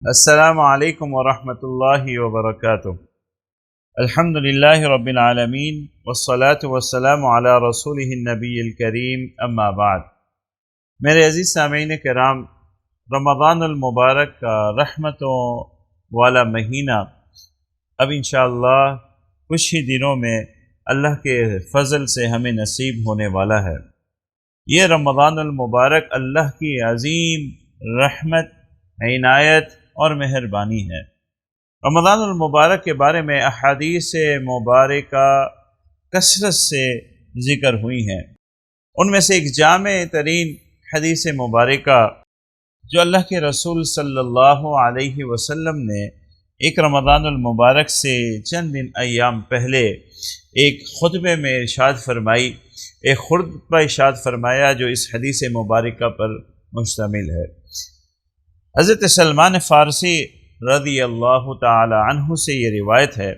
السلام علیکم ورحمۃ اللہ وبرکاتہ۔ الحمد للہ رب العالمین والصلاة والسلام علی رسولہ النبی الکریم، اما بعد۔ میرے عزیز سامعین کرام، رمضان المبارک کا رحمتوں والا مہینہ اب انشاءاللہ کچھ ہی دنوں میں اللہ کے فضل سے ہمیں نصیب ہونے والا ہے۔ یہ رمضان المبارک اللہ کی عظیم رحمت، عنایت اور مہربانی ہے۔ رمضان المبارک کے بارے میں احادیث مبارکہ کثرت سے ذکر ہوئی ہیں۔ ان میں سے ایک جامع ترین حدیث مبارکہ جو اللہ کے رسول صلی اللہ علیہ وسلم نے ایک رمضان المبارک سے چند دن ایام پہلے ایک خطبے میں ارشاد فرمائی، ایک خطبہ ارشاد فرمایا جو اس حدیث مبارکہ پر مشتمل ہے۔ حضرت سلمان فارسی رضی اللہ تعالی عنہ سے یہ روایت ہے،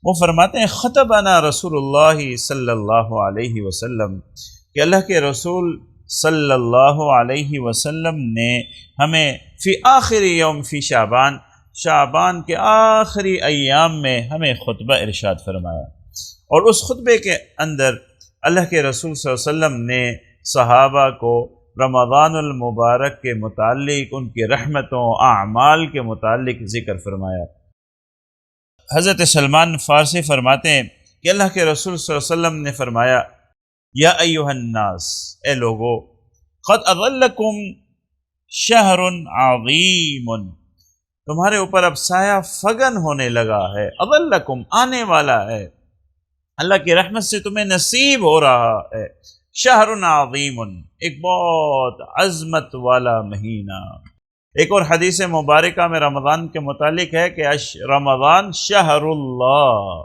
وہ فرماتے ہیں خطبنا رسول اللہ صلی اللہ علیہ وسلم، کہ اللہ کے رسول صلی اللہ علیہ وسلم نے ہمیں فی آخری یوم فی شعبان، شعبان کے آخری ایام میں ہمیں خطبہ ارشاد فرمایا، اور اس خطبے کے اندر اللہ کے رسول صلی اللہ علیہ وسلم نے صحابہ کو رمضان المبارک کے متعلق، ان کی رحمتوں اعمال کے متعلق ذکر فرمایا۔ حضرت سلمان فارسی فرماتے ہیں کہ اللہ کے رسول صلی اللہ علیہ وسلم نے فرمایا، یا ایھا الناس، اے لوگو، قد اظلکم شہر عظیم، تمہارے اوپر اب سایہ فگن ہونے لگا ہے، اظلکم آنے والا ہے، اللہ کی رحمت سے تمہیں نصیب ہو رہا ہے، شہر عظیم، ایک بہت عظمت والا مہینہ۔ ایک اور حدیث مبارکہ میں رمضان کے متعلق ہے کہ رمضان شہر اللہ،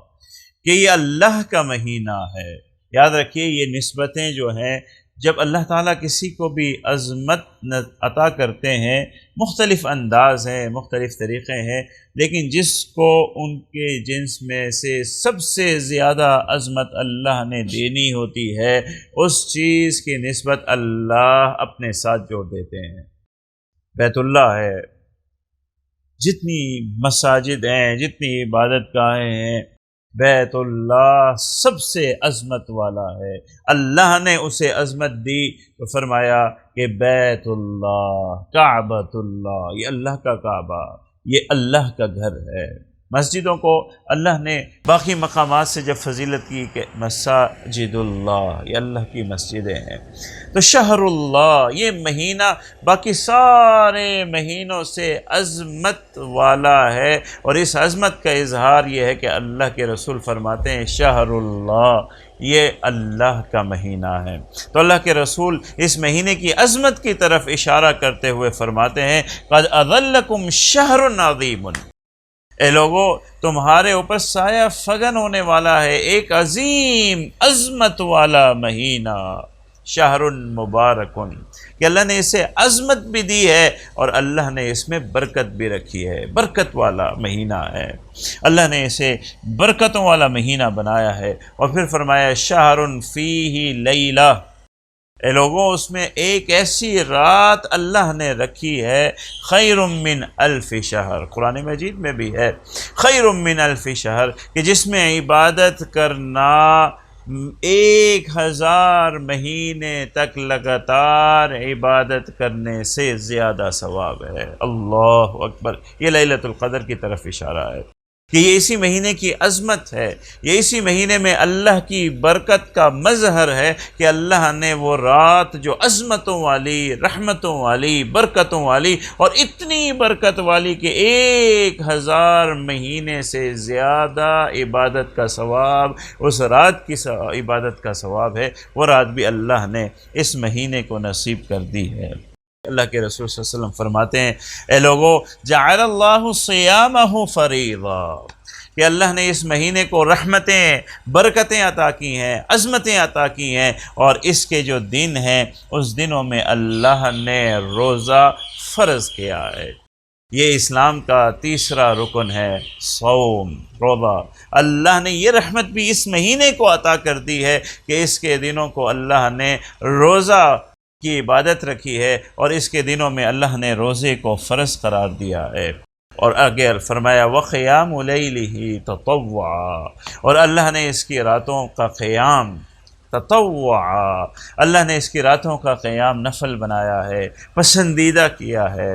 کہ یہ اللہ کا مہینہ ہے۔ یاد رکھیے، یہ نسبتیں جو ہیں، جب اللہ تعالیٰ کسی کو بھی عظمت عطا کرتے ہیں، مختلف انداز ہیں، مختلف طریقے ہیں، لیکن جس کو ان کے جنس میں سے سب سے زیادہ عظمت اللہ نے دینی ہوتی ہے، اس چیز کی نسبت اللہ اپنے ساتھ جوڑ دیتے ہیں۔ بیت اللہ ہے، جتنی مساجد ہیں، جتنی عبادت گاہیں ہیں، بیت اللہ سب سے عظمت والا ہے۔ اللہ نے اسے عظمت دی تو فرمایا کہ بیت اللہ، کعبۃ اللہ، یہ اللہ کا کعبہ، یہ اللہ کا گھر ہے۔ مسجدوں کو اللہ نے باقی مقامات سے جب فضیلت کی کہ مساجد اللہ، یہ اللہ کی مسجدیں ہیں، تو شہر اللہ، یہ مہینہ باقی سارے مہینوں سے عظمت والا ہے، اور اس عظمت کا اظہار یہ ہے کہ اللہ کے رسول فرماتے ہیں شہر اللہ، یہ اللہ کا مہینہ ہے۔ تو اللہ کے رسول اس مہینے کی عظمت کی طرف اشارہ کرتے ہوئے فرماتے ہیں قد اظلکم شہر عظیم، اے لوگو، تمہارے اوپر سایہ فگن ہونے والا ہے ایک عظیم عظمت والا مہینہ، شہر مبارکن، کہ اللہ نے اسے عظمت بھی دی ہے اور اللہ نے اس میں برکت بھی رکھی ہے، برکت والا مہینہ ہے، اللہ نے اسے برکتوں والا مہینہ بنایا ہے۔ اور پھر فرمایا شہر فیہ لیلہ، اے لوگوں، اس میں ایک ایسی رات اللہ نے رکھی ہے خیر من الف شہر، قرآن مجید میں بھی ہے خیر من الف شہر، کہ جس میں عبادت کرنا 1000 مہینے تک لگاتار عبادت کرنے سے زیادہ ثواب ہے۔ اللہ اکبر، یہ لیلۃ القدر کی طرف اشارہ ہے کہ یہ اسی مہینے کی عظمت ہے، یہ اسی مہینے میں اللہ کی برکت کا مظہر ہے کہ اللہ نے وہ رات جو عظمتوں والی، رحمتوں والی، برکتوں والی، اور اتنی برکت والی کہ 1000 مہینے سے زیادہ عبادت کا ثواب، اس رات کی عبادت کا ثواب ہے، وہ رات بھی اللہ نے اس مہینے کو نصیب کر دی ہے۔ اللہ کے رسول صلی اللہ علیہ وسلم فرماتے ہیں اے لوگو، جعل اللہ صیامہ فریضہ، کہ اللہ نے اس مہینے کو رحمتیں، برکتیں عطا کی ہیں، عظمتیں عطا کی ہیں، اور اس کے جو دن ہیں اس دنوں میں اللہ نے روزہ فرض کیا ہے۔ یہ اسلام کا تیسرا رکن ہے، صوم، روزہ۔ اللہ نے یہ رحمت بھی اس مہینے کو عطا کر دی ہے کہ اس کے دنوں کو اللہ نے روزہ کی عبادت رکھی ہے، اور اس کے دنوں میں اللہ نے روزے کو فرض قرار دیا ہے۔ اور اگر فرمایا وَقِيَامُ لَيْلِهِ تَطَوُّعًا، اور اللہ نے اس کی راتوں کا قیام تطوعا، اللہ نے اس کی راتوں کا قیام نفل بنایا ہے، پسندیدہ کیا ہے۔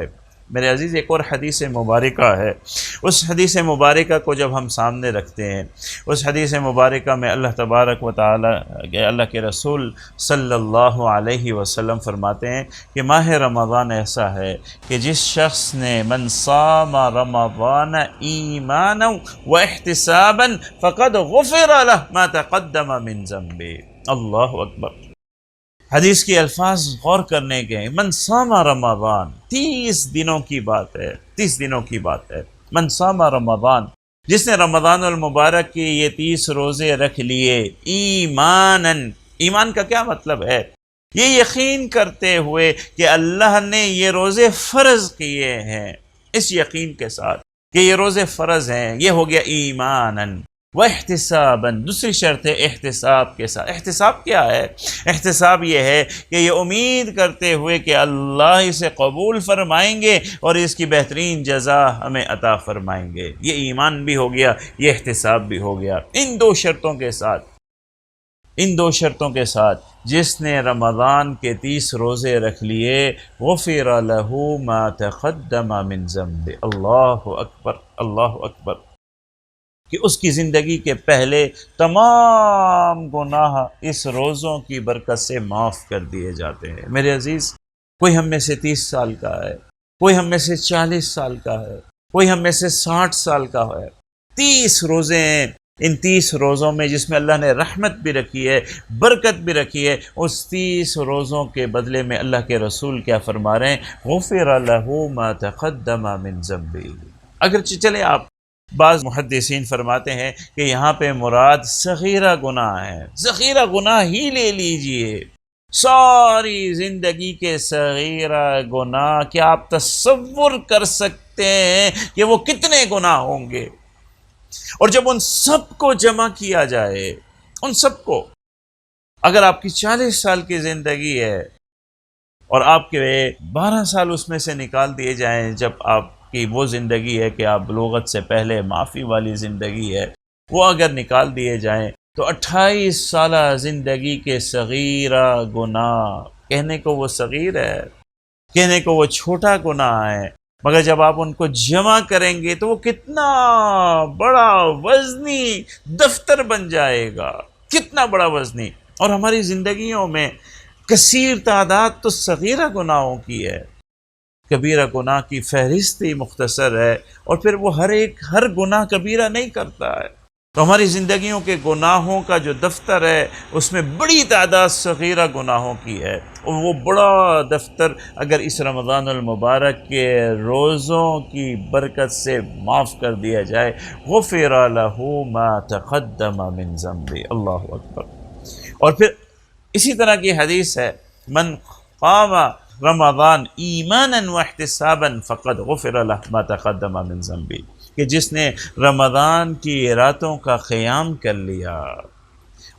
میرے عزیز ایک اور حدیث مبارکہ ہے، اس حدیث مبارکہ کو جب ہم سامنے رکھتے ہیں، اس حدیث مبارکہ میں اللہ تبارک و تعالی اللہ کے رسول صلی اللہ علیہ وسلم فرماتے ہیں کہ ماہ رمضان ایسا ہے کہ جس شخص نے من صام رمضان ایمانا و احتسابا فقد غفر له ما تقدم من ذنبه۔ اللہ اکبر۔ حدیث کے الفاظ غور کرنے کے، من صام رمضان، 30 دنوں کی بات ہے، 30 دنوں کی بات ہے۔ من صام رمضان، جس نے رمضان المبارک کی یہ 30 روزے رکھ لیے، ایمانن، ایمان کا کیا مطلب ہے؟ یہ یقین کرتے ہوئے کہ اللہ نے یہ روزے فرض کیے ہیں، اس یقین کے ساتھ کہ یہ روزے فرض ہیں، یہ ہو گیا ایمانن۔ واحتساباً، دوسری شرط ہے احتساب کے ساتھ۔ احتساب کیا ہے؟ احتساب یہ ہے کہ یہ امید کرتے ہوئے کہ اللہ اسے قبول فرمائیں گے اور اس کی بہترین جزا ہمیں عطا فرمائیں گے۔ یہ ایمان بھی ہو گیا، یہ احتساب بھی ہو گیا۔ ان دو شرطوں کے ساتھ جس نے رمضان کے 30 روزے رکھ لیے، غفر له ما تقدم من ذنب۔ اللہ اکبر، اللہ اکبر، کہ اس کی زندگی کے پہلے تمام گناہ اس روزوں کی برکت سے معاف کر دیے جاتے ہیں۔ میرے عزیز، کوئی ہم میں سے 30 سال کا ہے، کوئی ہم میں سے 40 سال کا ہے، کوئی ہم میں سے 60 سال کا ہے، 30 روزے ہیں، ان 30 روزوں میں جس میں اللہ نے رحمت بھی رکھی ہے، برکت بھی رکھی ہے، اس 30 روزوں کے بدلے میں اللہ کے رسول کیا فرما رہے ہیں؟ غفر له ما تقدم من ذنبه۔ اگرچہ چلے آپ، بعض محدثین فرماتے ہیں کہ یہاں پہ مراد صغیرہ گناہ ہے، صغیرہ گناہ ہی لے لیجئے، ساری زندگی کے صغیرہ گناہ، کیا آپ تصور کر سکتے ہیں کہ وہ کتنے گناہ ہوں گے؟ اور جب ان سب کو جمع کیا جائے، ان سب کو، اگر آپ کی 40 سال کی زندگی ہے اور آپ کے 12 سال اس میں سے نکال دیے جائیں، جب آپ کی وہ زندگی ہے کہ آپ بلوغت سے پہلے معافی والی زندگی ہے، وہ اگر نکال دیے جائیں تو 28 سالہ زندگی کے صغیرہ گناہ، کہنے کو وہ صغیر ہے، کہنے کو وہ چھوٹا گناہ ہے، مگر جب آپ ان کو جمع کریں گے تو وہ کتنا بڑا وزنی دفتر بن جائے گا، کتنا بڑا وزنی۔ اور ہماری زندگیوں میں کثیر تعداد تو صغیرہ گناہوں کی ہے، کبیرہ گناہ کی فہرست ہی مختصر ہے، اور پھر وہ ہر گناہ کبیرہ نہیں کرتا ہے۔ تو ہماری زندگیوں کے گناہوں کا جو دفتر ہے اس میں بڑی تعداد صغیرہ گناہوں کی ہے، اور وہ بڑا دفتر اگر اس رمضان المبارک کے روزوں کی برکت سے معاف کر دیا جائے، غفر له ما تقدم من ذنب۔ اللہ اکبر۔ اور پھر اسی طرح کی حدیث ہے، من قام رمضان ایمانا واحتسابا فقد غفر له ما تقدم من ذنبه، کہ جس نے رمضان کی راتوں کا قیام کر لیا،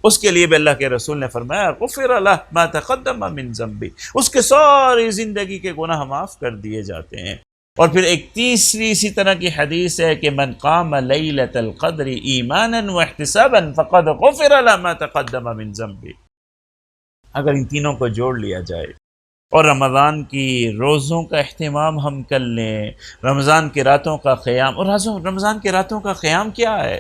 اس کے لیے بھی اللہ کے رسول نے فرمایا غفر له ما تقدم من ذنبه، اس کے ساری زندگی کے گناہ معاف کر دیے جاتے ہیں۔ اور پھر ایک تیسری اسی طرح کی حدیث ہے کہ من قام لیلۃ القدر ایمانا واحتسابا فقد غفر له ما تقدم من ذنبه۔ اگر ان تینوں کو جوڑ لیا جائے اور رمضان کی روزوں کا اہتمام ہم کر لیں، رمضان کی راتوں کا قیام، اور رمضان کی راتوں کا قیام کیا ہے؟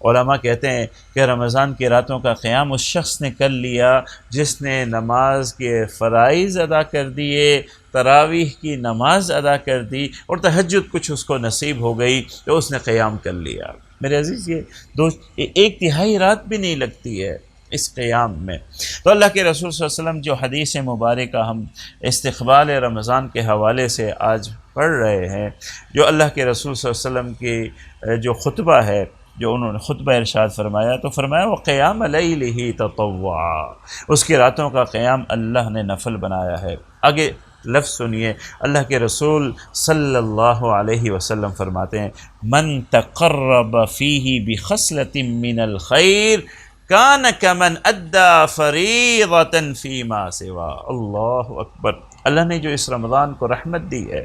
علماء کہتے ہیں کہ رمضان کی راتوں کا قیام اس شخص نے کر لیا جس نے نماز کے فرائض ادا کر دیے، تراویح کی نماز ادا کر دی، اور تہجد کچھ اس کو نصیب ہو گئی تو اس نے قیام کر لیا۔ میرے عزیز، یہ ایک تہائی رات بھی نہیں لگتی ہے اس قیام میں۔ تو اللہ کے رسول صلی اللہ علیہ وسلم جو حدیث مبارکہ ہم استقبال رمضان کے حوالے سے آج پڑھ رہے ہیں، جو اللہ کے رسول صلی اللہ علیہ وسلم کی جو خطبہ ہے، جو انہوں نے خطبہ ارشاد فرمایا، تو فرمایا وَقِيَامَ لَيْلِهِ تَطَوُّعًا، اس کی راتوں کا قیام اللہ نے نفل بنایا ہے۔ آگے لفظ سنیے، اللہ کے رسول صلی اللہ علیہ وسلم فرماتے ہیں من تقرب فیہ بخصلۃ من الخیر کان کمن ادى فریضۃ فیما سوا۔ اللہ اکبر۔ اللہ نے جو اس رمضان کو رحمت دی ہے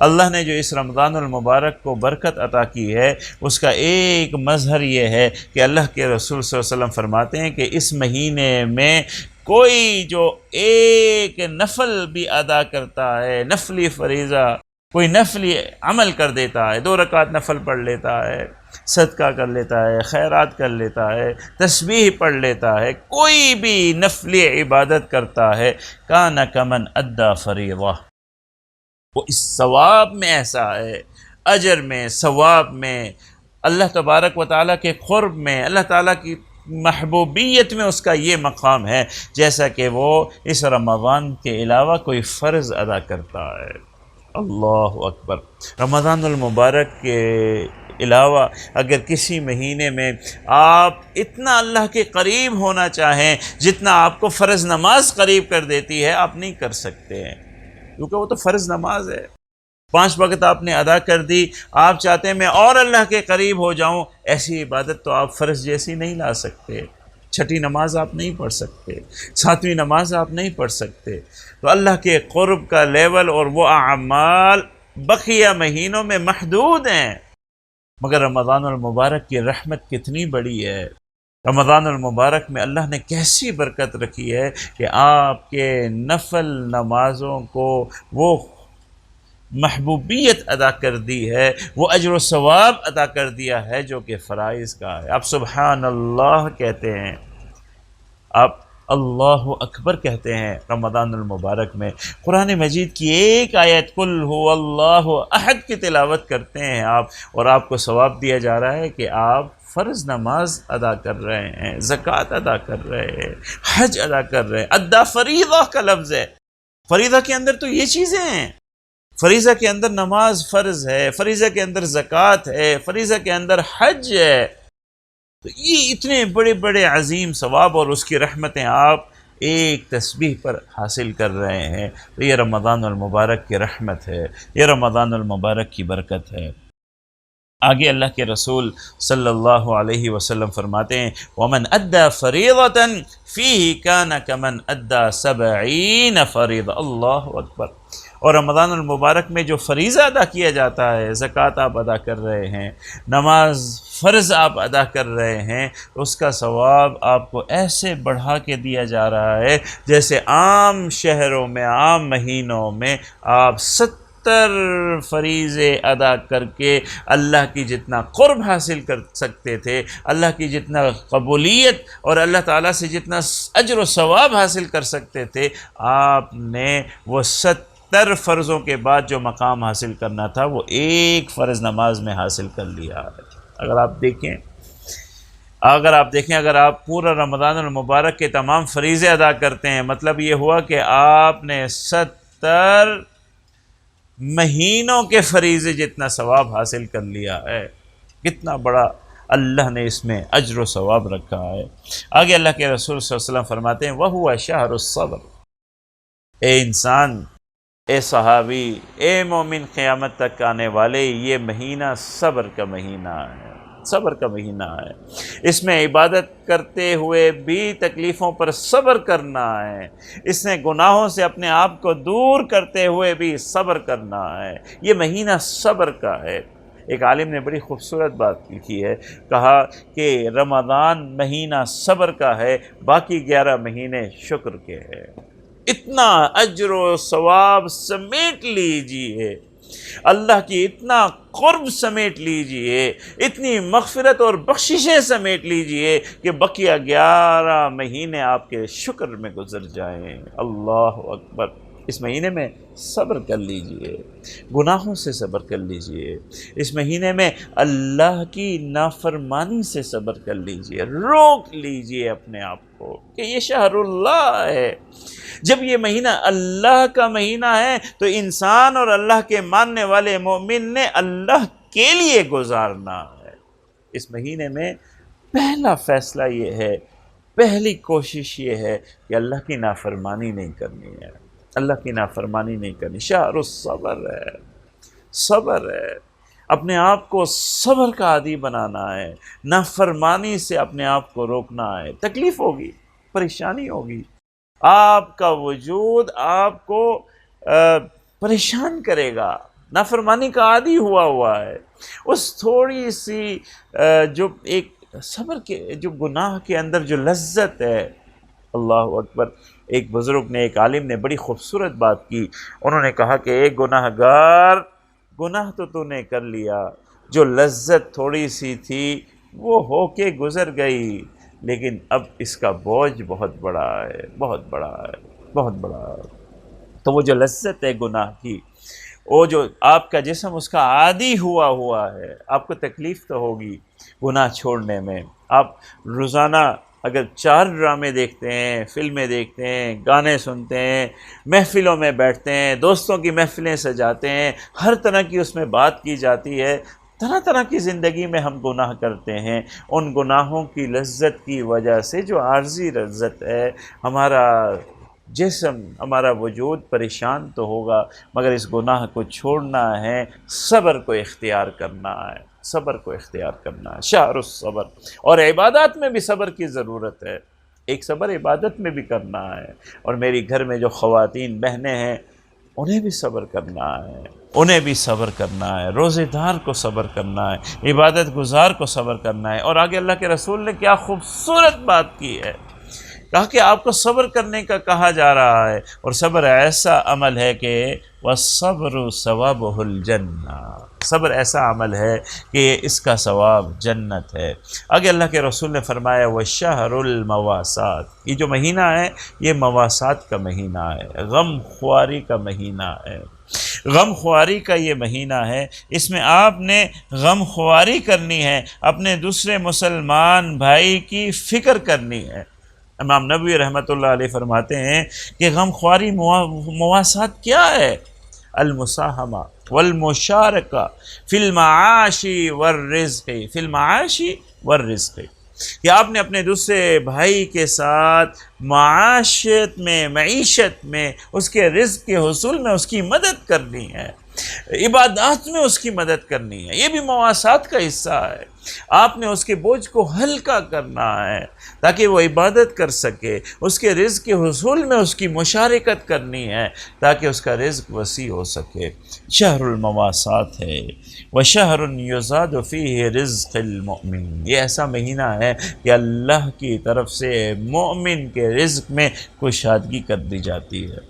اللہ نے جو اس رمضان المبارک کو برکت عطا کی ہے اس کا ایک مظہر یہ ہے کہ اللہ کے رسول صلی اللہ علیہ وسلم فرماتے ہیں کہ اس مہینے میں کوئی جو ایک نفل بھی ادا کرتا ہے، نفلی فریضہ، کوئی نفلی عمل کر دیتا ہے، 2 رکعت نفل پڑھ لیتا ہے، صدقہ کر لیتا ہے، خیرات کر لیتا ہے، تسبیح پڑھ لیتا ہے، کوئی بھی نفلی عبادت کرتا ہے، کان کمن ادا فریضہ، وہ اس ثواب میں ایسا ہے، اجر میں، ثواب میں، اللہ تبارک و تعالیٰ کے قرب میں، اللہ تعالیٰ کی محبوبیت میں اس کا یہ مقام ہے جیسا کہ وہ اس رمضان کے علاوہ کوئی فرض ادا کرتا ہے۔ اللہ اکبر۔ رمضان المبارک کے علاوہ اگر کسی مہینے میں آپ اتنا اللہ کے قریب ہونا چاہیں جتنا آپ کو فرض نماز قریب کر دیتی ہے، آپ نہیں کر سکتے ہیں، کیونکہ وہ تو فرض نماز ہے، 5 وقت آپ نے ادا کر دی، آپ چاہتے ہیں میں اور اللہ کے قریب ہو جاؤں، ایسی عبادت تو آپ فرض جیسی نہیں لا سکتے، 6ٹھی نماز آپ نہیں پڑھ سکتے، 7ویں نماز آپ نہیں پڑھ سکتے۔ تو اللہ کے قرب کا لیول اور وہ اعمال بقیہ مہینوں میں محدود ہیں، مگر رمضان المبارک کی رحمت کتنی بڑی ہے، رمضان المبارک میں اللہ نے کیسی برکت رکھی ہے کہ آپ کے نفل نمازوں کو وہ محبوبیت ادا کر دی ہے، وہ اجر و ثواب ادا کر دیا ہے جو کہ فرائض کا ہے۔ آپ سبحان اللہ کہتے ہیں، آپ اللہ اکبر کہتے ہیں رمضان المبارک میں، قرآن مجید کی ایک آیت قل هو اللہ احد کی تلاوت کرتے ہیں آپ، اور آپ کو ثواب دیا جا رہا ہے کہ آپ فرض نماز ادا کر رہے ہیں، زکوٰۃ ادا کر رہے ہیں، حج ادا کر رہے ہیں۔ ادا فریضہ کا لفظ ہے، فریضہ کے اندر تو یہ چیزیں ہیں، فریضہ کے اندر نماز فرض ہے، فریضہ کے اندر زکوٰۃ ہے، فریضہ کے اندر حج ہے، تو یہ اتنے بڑے بڑے عظیم ثواب اور اس کی رحمتیں آپ ایک تسبیح پر حاصل کر رہے ہیں، تو یہ رمضان المبارک کی رحمت ہے، یہ رمضان المبارک کی برکت ہے۔ آگے اللہ کے رسول صلی اللہ علیہ وسلم فرماتے ہیں وَمَنْ أَدَّى فَرِيضَةً فِيهِ كَانَ كَمَنْ أَدَّى 70 فَرِيضَةً۔ اللہ اکبر۔ اور رمضان المبارک میں جو فریضہ ادا کیا جاتا ہے، زکوٰۃ آپ ادا کر رہے ہیں، نماز فرض آپ ادا کر رہے ہیں، اس کا ثواب آپ کو ایسے بڑھا کے دیا جا رہا ہے جیسے عام شہروں میں، عام مہینوں میں آپ 70 فریضے ادا کر کے اللہ کی جتنا قرب حاصل کر سکتے تھے، اللہ کی جتنا قبولیت اور اللہ تعالیٰ سے جتنا اجر و ثواب حاصل کر سکتے تھے، آپ نے وہ 70 فرضوں کے بعد جو مقام حاصل کرنا تھا وہ ایک فرض نماز میں حاصل کر لیا ہے۔ اگر آپ پورا رمضان المبارک کے تمام فریضے ادا کرتے ہیں، مطلب یہ ہوا کہ آپ نے 70 مہینوں کے فریضے جتنا ثواب حاصل کر لیا ہے، کتنا بڑا اللہ نے اس میں اجر و ثواب رکھا ہے۔ آگے اللہ کے رسول صلی اللہ علیہ وسلم فرماتے ہیں وَهُوَ شَهْرُ الصَّبْرِ، اے انسان، اے صحابی، اے مومن، قیامت تک آنے والے، یہ مہینہ صبر کا مہینہ ہے، صبر کا مہینہ ہے۔ اس میں عبادت کرتے ہوئے بھی تکلیفوں پر صبر کرنا ہے، اس نے گناہوں سے اپنے آپ کو دور کرتے ہوئے بھی صبر کرنا ہے، یہ مہینہ صبر کا ہے۔ ایک عالم نے بڑی خوبصورت بات لکھی ہے، کہا کہ رمضان مہینہ صبر کا ہے، باقی 11 مہینے شکر کے ہیں۔ اتنا اجر و ثواب سمیٹ لیجئے، اللہ کی اتنا قرب سمیٹ لیجئے، اتنی مغفرت اور بخششیں سمیٹ لیجئے کہ بقیہ 11 مہینے آپ کے شکر میں گزر جائیں۔ اللہ اکبر۔ اس مہینے میں صبر کر لیجئے، گناہوں سے صبر کر لیجئے، اس مہینے میں اللہ کی نافرمانی سے صبر کر لیجئے، روک لیجئے اپنے آپ کو کہ یہ شہر اللہ ہے۔ جب یہ مہینہ اللہ کا مہینہ ہے تو انسان اور اللہ کے ماننے والے مومن نے اللہ کے لیے گزارنا ہے۔ اس مہینے میں پہلا فیصلہ یہ ہے، پہلی کوشش یہ ہے کہ اللہ کی نافرمانی نہیں کرنی ہے، اللہ کی نافرمانی نہیں کرنی۔ شہر الصبر ہے، صبر ہے، اپنے آپ کو صبر کا عادی بنانا ہے، نافرمانی سے اپنے آپ کو روکنا ہے۔ تکلیف ہوگی، پریشانی ہوگی، آپ کا وجود آپ کو پریشان کرے گا، نافرمانی کا عادی ہوا ہے، اس تھوڑی سی جو ایک صبر کے جو گناہ کے اندر جو لذت ہے، اللہ اکبر۔ ایک بزرگ نے، ایک عالم نے بڑی خوبصورت بات کی، انہوں نے کہا کہ ایک گناہ گار، گناہ تو نے کر لیا، جو لذت تھوڑی سی تھی وہ ہو کے گزر گئی، لیکن اب اس کا بوجھ بہت بڑا ہے، بہت بڑا ہے، بہت بڑا ہے۔ تو وہ جو لذت ہے گناہ کی، وہ جو آپ کا جسم اس کا عادی ہوا ہے، آپ کو تکلیف تو ہوگی گناہ چھوڑنے میں۔ آپ روزانہ اگر 4 ڈرامے دیکھتے ہیں، فلمیں دیکھتے ہیں، گانے سنتے ہیں، محفلوں میں بیٹھتے ہیں، دوستوں کی محفلیں سجاتے ہیں، ہر طرح کی اس میں بات کی جاتی ہے، طرح طرح کی زندگی میں ہم گناہ کرتے ہیں، ان گناہوں کی لذت کی وجہ سے جو عارضی لذت ہے، ہمارا جسم، ہمارا وجود پریشان تو ہوگا، مگر اس گناہ کو چھوڑنا ہے، صبر کو اختیار کرنا ہے، صبر کو اختیار کرنا ہے، شہر الصبر۔ اور عبادات میں بھی صبر کی ضرورت ہے، ایک صبر عبادت میں بھی کرنا ہے۔ اور میری گھر میں جو خواتین بہنیں ہیں، انہیں بھی صبر کرنا ہے، انہیں بھی صبر کرنا ہے، روزے دار کو صبر کرنا ہے، عبادت گزار کو صبر کرنا ہے۔ اور آگے اللہ کے رسول نے کیا خوبصورت بات کی ہے، کہا کہ آپ کو صبر کرنے کا کہا جا رہا ہے، اور صبر ایسا عمل ہے کہ وَالصَّبْرُ ثَوَابُهُ الْجَنَّةُ، صبر ایسا عمل ہے کہ اس کا ثواب جنت ہے۔ آگے اللہ کے رسول نے فرمایا وَالشَّهْرُ الْمَوَاسَاتِ، یہ جو مہینہ ہے یہ مواسات کا مہینہ ہے، غم خواری کا مہینہ ہے، غم خواری کا یہ مہینہ ہے۔ اس میں آپ نے غم خواری کرنی ہے، اپنے دوسرے مسلمان بھائی کی فکر کرنی ہے۔ امام نبوی رحمۃ اللہ علیہ فرماتے ہیں کہ غم خواری مواسات کیا ہے؟ المساہمہ والمشارکہ فی المعاش والرزق، فی المعاش والرزق، کہ آپ نے اپنے دوسرے بھائی کے ساتھ معیشت میں اس کے رزق کے حصول میں اس کی مدد کرنی ہے، عبادات میں اس کی مدد کرنی ہے، یہ بھی مواسات کا حصہ ہے۔ آپ نے اس کے بوجھ کو ہلکا کرنا ہے تاکہ وہ عبادت کر سکے، اس کے رزق کے حصول میں اس کی مشارکت کرنی ہے تاکہ اس کا رزق وسیع ہو سکے۔ شہر المواسات ہے، وَشَهْرٌ يُزَادُ فِيهِ رِزْقِ الْمُؤْمِنِ، یہ ایسا مہینہ ہے کہ اللہ کی طرف سے مومن کے رزق میں کشادگی کر دی جاتی ہے۔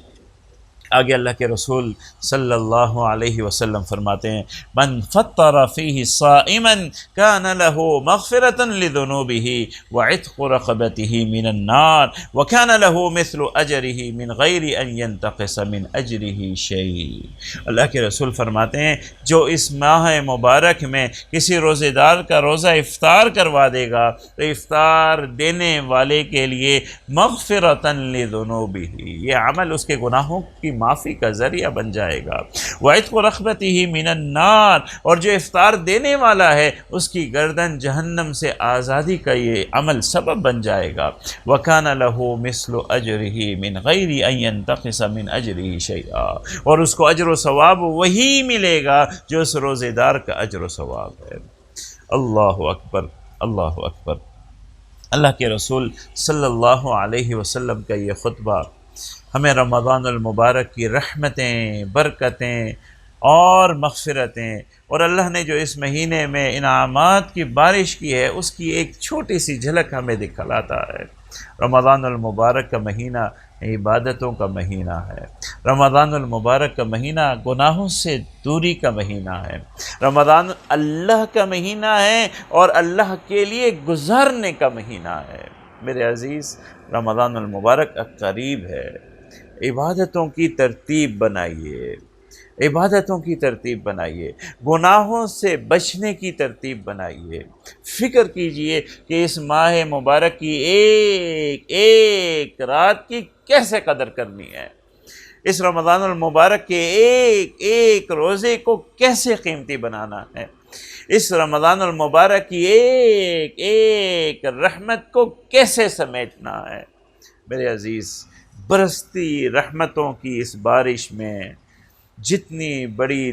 آگے اللہ کے رسول صلی اللہ علیہ وسلم فرماتے ہیں من فطر فیہ صائما کان لہ مغفرۃ لذنوبہ وعتق رقبتہ من النار وکان لہ مثل اجرہ من غیر ان ینتقص من اجرہ شیء۔ اللہ کے رسول فرماتے ہیں جو اس ماہ مبارک میں کسی روزے دار کا روزہ افطار کروا دے گا تو افطار دینے والے کے لیے مغفرۃ لذنوبہ، یہ عمل اس کے گناہوں کی معافی کا ذریعہ بن جائے گا۔ وعتق رقبتہ من النار، اور جو افطار دینے والا ہے اس کی گردن جہنم سے آزادی کا یہ عمل سبب بن جائے گا۔ وَكَانَ لَهُ مِثْلُ أَجْرِهِ مِنْ غَيْرِ أَنْ يَنْتَقِصَ مِنْ أَجْرِهِ شَيْئًا، اور اس کو اجر و ثواب وہی ملے گا جو اس روزے دار کا اجر و ثواب ہے۔ اللہ اکبر، اللہ اکبر۔ اللہ کے رسول صلی اللہ علیہ وسلم کا یہ خطبہ ہمیں رمضان المبارک کی رحمتیں، برکتیں اور مغفرتیں، اور اللہ نے جو اس مہینے میں انعامات کی بارش کی ہے اس کی ایک چھوٹی سی جھلک ہمیں دکھلاتا ہے۔ رمضان المبارک کا مہینہ عبادتوں کا مہینہ ہے، رمضان المبارک کا مہینہ گناہوں سے دوری کا مہینہ ہے، رمضان اللہ کا مہینہ ہے اور اللہ کے لیے گزارنے کا مہینہ ہے۔ میرے عزیز، رمضان المبارک قریب ہے، عبادتوں کی ترتیب بنائیے، عبادتوں کی ترتیب بنائیے، گناہوں سے بچنے کی ترتیب بنائیے، فکر کیجئے کہ اس ماہ مبارک کی ایک ایک رات کی کیسے قدر کرنی ہے، اس رمضان المبارک کے ایک ایک روزے کو کیسے قیمتی بنانا ہے، اس رمضان المبارک کی ایک ایک رحمت کو کیسے سمیٹنا ہے۔ میرے عزیز، برستی رحمتوں کی اس بارش میں جتنی بڑی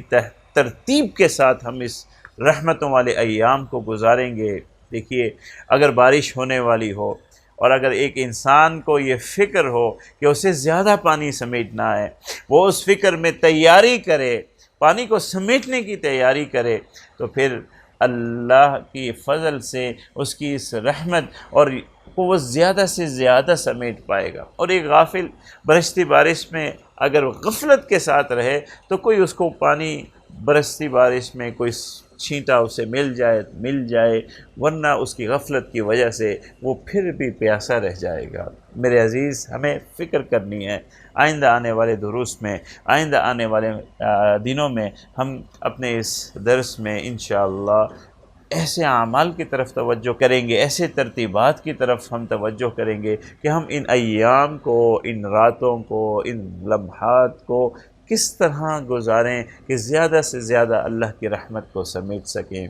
ترتیب کے ساتھ ہم اس رحمتوں والے ایام کو گزاریں گے، دیکھیے اگر بارش ہونے والی ہو اور اگر ایک انسان کو یہ فکر ہو کہ اسے زیادہ پانی سمیٹنا ہے، وہ اس فکر میں تیاری کرے، پانی کو سمیٹنے کی تیاری کرے تو پھر اللہ کی فضل سے اس کی اس رحمت اور وہ زیادہ سے زیادہ سمیٹ پائے گا۔ اور ایک غافل برستی بارش میں اگر غفلت کے ساتھ رہے تو کوئی اس کو پانی برستی بارش میں کوئی چھینٹا اسے مل جائے ورنہ اس کی غفلت کی وجہ سے وہ پھر بھی پیاسا رہ جائے گا۔ میرے عزیز، ہمیں فکر کرنی ہے آئندہ آنے والے دروس میں، آئندہ آنے والے دنوں میں ہم اپنے اس درس میں انشاءاللہ ایسے اعمال کی طرف توجہ کریں گے، ایسے ترتیبات کی طرف ہم توجہ کریں گے کہ ہم ان ایام کو، ان راتوں کو، ان لمحات کو کس طرح گزاریں کہ زیادہ سے زیادہ اللہ کی رحمت کو سمیٹ سکیں۔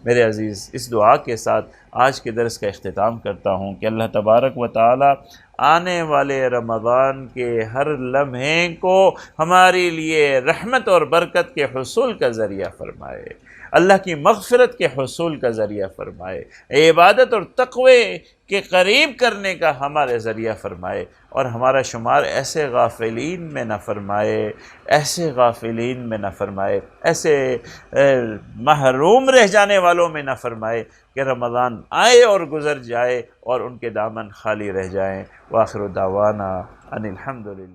میرے عزیز، اس دعا کے ساتھ آج کے درس کا اختتام کرتا ہوں کہ اللہ تبارک و تعالی آنے والے رمضان کے ہر لمحے کو ہمارے لیے رحمت اور برکت کے حصول کا ذریعہ فرمائے، اللہ کی مغفرت کے حصول کا ذریعہ فرمائے، عبادت اور تقوی کے قریب کرنے کا ہمارے ذریعہ فرمائے، اور ہمارا شمار ایسے غافلین میں نہ فرمائے، ایسے غافلین میں نہ فرمائے، ایسے محروم رہ جانے والوں میں نہ فرمائے کہ رمضان آئے اور گزر جائے اور ان کے دامن خالی رہ جائیں۔ وآخر دعوانا ان الحمدللہ۔